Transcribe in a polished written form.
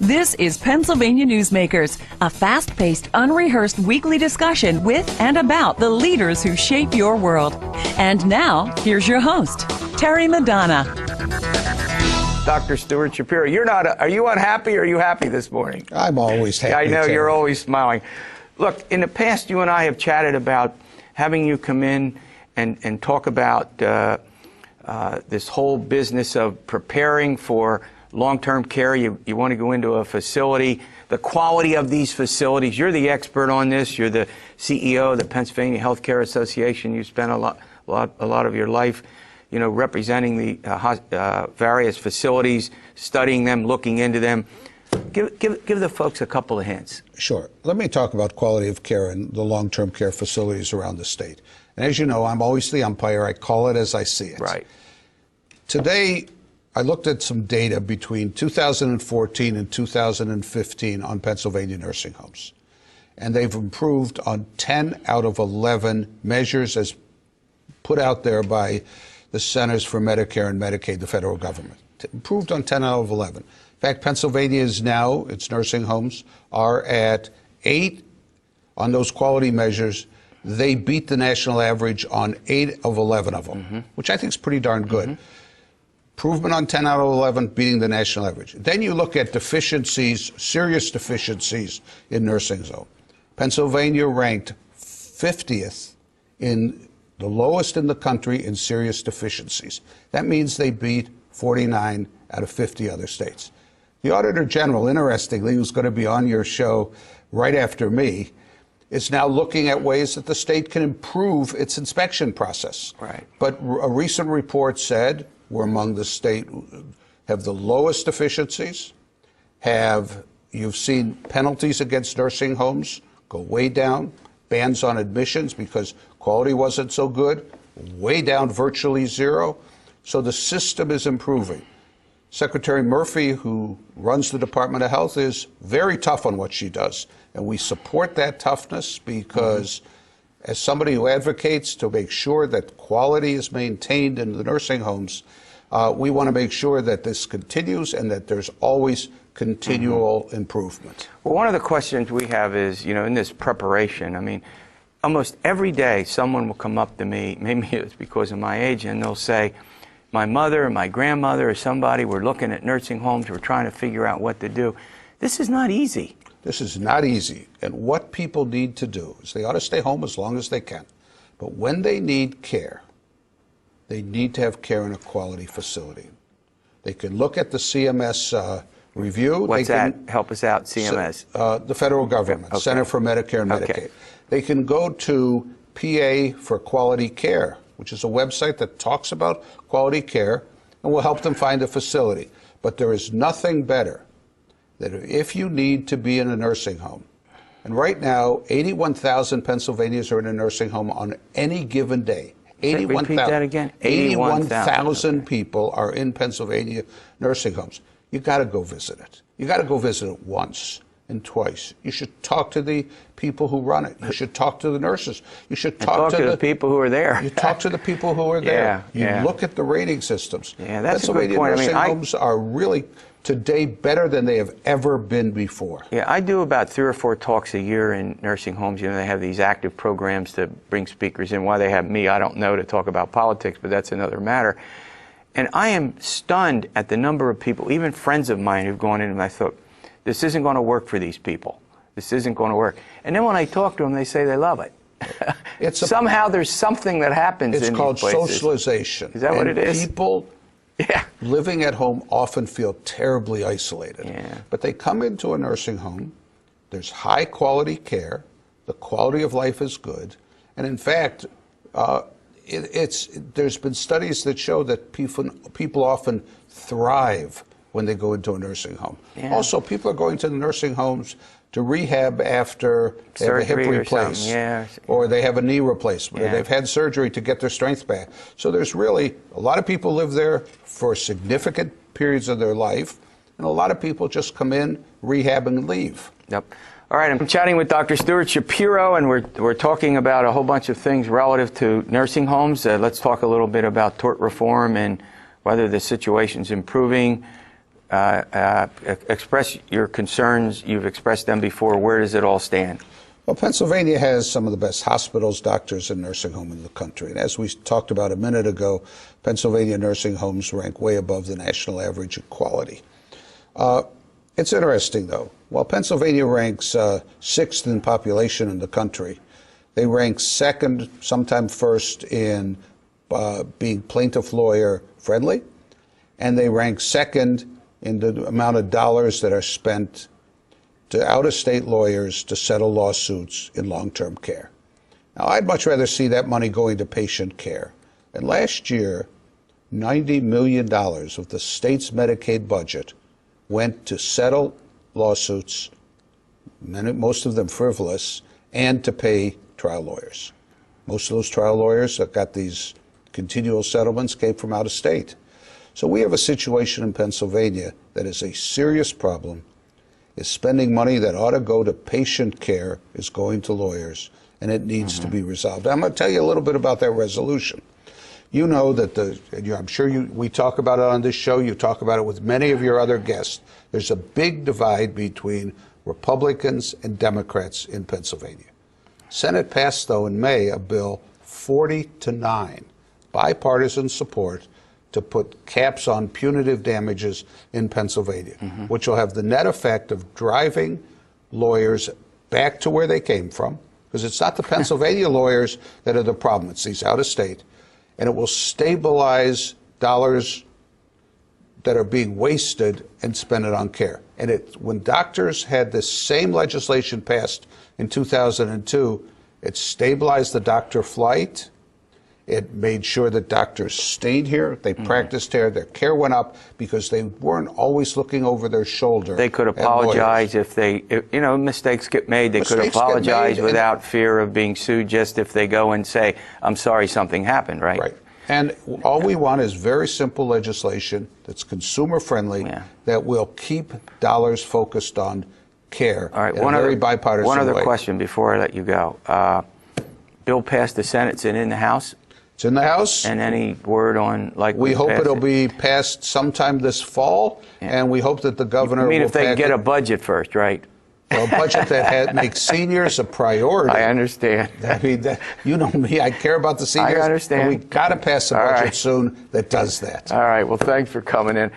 This is Pennsylvania Newsmakers, a fast-paced, unrehearsed weekly discussion with and about the leaders who shape your world. And now, here's your host, Terry Madonna. Dr. Stuart Shapiro, are you unhappy or are you happy this morning? I'm always happy. I know, Terry. you're always smiling. Look, in the past, you and I have chatted about having you come in and talk about this whole business of preparing for long-term care. You want to go into a facility, the quality of these facilities. You're the expert on this. You're the CEO of the Pennsylvania Healthcare Association. You spent a lot of your life, representing the various facilities, studying them, looking into them. Give the folks a couple of hints. Sure. Let me talk about quality of care in the long-term care facilities around the state. And as you know, I'm always the umpire. I call it as I see it. Right. Today, I looked at some data between 2014 and 2015 on Pennsylvania nursing homes. And they've improved on 10 out of 11 measures as put out there by the Centers for Medicare and Medicaid, the federal government. Improved on 10 out of 11. In fact, Pennsylvania is now, its nursing homes are at 8 on those quality measures. They beat the national average on 8 of 11 of them, which I think is pretty darn good. Improvement on 10 out of 11, beating the national average. Then you look at deficiencies, serious deficiencies in nursing home. Pennsylvania ranked 50th in the lowest in the country in serious deficiencies. That means they beat 49 out of 50 other states. The Auditor General, interestingly, who's going to be on your show right after me, is now looking at ways that the state can improve its inspection process. Right. But a recent report said we're among the state have the lowest deficiencies. You've seen penalties against nursing homes go way down, bans on admissions because quality wasn't so good, way down, virtually zero. So the system is improving. Secretary Murphy, who runs the Department of Health, is very tough on what she does. And we support that toughness because as somebody who advocates to make sure that quality is maintained in the nursing homes, we want to make sure that this continues and that there's always continual improvement. Well, one of the questions we have is, in this preparation, almost every day someone will come up to me, maybe it's because of my age, and they'll say, my mother or my grandmother or somebody, we're looking at nursing homes, we're trying to figure out what to do. This is not easy. This is not easy. And what people need to do is they ought to stay home as long as they can. But when they need care, they need to have care in a quality facility. They can look at the CMS review. What's that? Help us out, CMS. The federal government, Okay. Center for Medicare and Medicaid. Okay. They can go to PA for Quality Care, which is a website that talks about quality care and will help them find a facility. But there is nothing better than if you need to be in a nursing home. And right now, 81,000 Pennsylvanians are in a nursing home on any given day. Repeat that again. 81,000 people are in Pennsylvania nursing homes. You got to go visit it. You got to go visit it once and twice. You should talk to the people who run it. You should talk to the nurses. You should talk to the people who are there. You talk to the people who are there. You look at the rating systems. Yeah, that's a good point. Nursing homes are really today better than they have ever been before. Yeah, I do about 3 or 4 talks a year in nursing homes. They have these active programs to bring speakers in. Why they have me, I don't know, to talk about politics, but that's another matter. And I am stunned at the number of people, even friends of mine, who've gone in and I thought, this isn't going to work for these people. This isn't going to work. And then when I talk to them, they say they love it. Somehow there's something that happens in these places. It's called socialization. Is that what it is? People living at home often feel terribly isolated. Yeah. But they come into a nursing home, there's high quality care, the quality of life is good, and in fact, there's been studies that show that people often thrive when they go into a nursing home. Yeah. Also, people are going to the nursing homes to rehab after they have a hip replacement, or they have a knee replacement, or they've had surgery to get their strength back. So there's really a lot of people live there for significant periods of their life, and a lot of people just come in, rehab, and leave. Yep. All right, I'm chatting with Dr. Stuart Shapiro, and we're talking about a whole bunch of things relative to nursing homes. Let's talk a little bit about tort reform and whether the situation's improving. Express your concerns. You've expressed them before. Where does it all stand? Well, Pennsylvania has some of the best hospitals, doctors, and nursing homes in the country. And as we talked about a minute ago, Pennsylvania nursing homes rank way above the national average in quality. It's interesting, though. While Pennsylvania ranks sixth in population in the country, they rank second, sometimes first, in being plaintiff lawyer friendly, and they rank second in the amount of dollars that are spent to out-of-state lawyers to settle lawsuits in long-term care. Now, I'd much rather see that money going to patient care. And last year, $90 million of the state's Medicaid budget went to settle lawsuits, most of them frivolous, and to pay trial lawyers. Most of those trial lawyers that got these continual settlements came from out of state. So we have a situation in Pennsylvania that is a serious problem, is spending money that ought to go to patient care is going to lawyers, and it needs to be resolved. I'm going to tell you a little bit about that resolution. You know that I'm sure we talk about it on this show, you talk about it with many of your other guests. There's a big divide between Republicans and Democrats in Pennsylvania. Senate passed, though, in May, a bill 40-9, bipartisan support, to put caps on punitive damages in Pennsylvania, which will have the net effect of driving lawyers back to where they came from, because it's not the Pennsylvania lawyers that are the problem, it's these out-of-state, and it will stabilize dollars that are being wasted and spend it on care. And when doctors had this same legislation passed in 2002, it stabilized the doctor flight. It made sure that doctors stayed here, they practiced here, their care went up because they weren't always looking over their shoulder. They could apologize if mistakes get made. They could apologize without fear of being sued, just if they go and say, I'm sorry something happened, right? Right. And all we want is very simple legislation that's consumer friendly, that will keep dollars focused on care. All right, in a very bipartisan one other way. question before I let you go. Bill passed the Senate, it's in the House. It's in the House. And any word on, like, we hope it'll be passed sometime this fall, and we hope that the governor will if they get a budget first, right? Well, a budget that makes seniors a priority. I understand. I mean, you know me, I care about the seniors. I understand. But we got to pass a budget soon that does that. All right, well, thanks for coming in.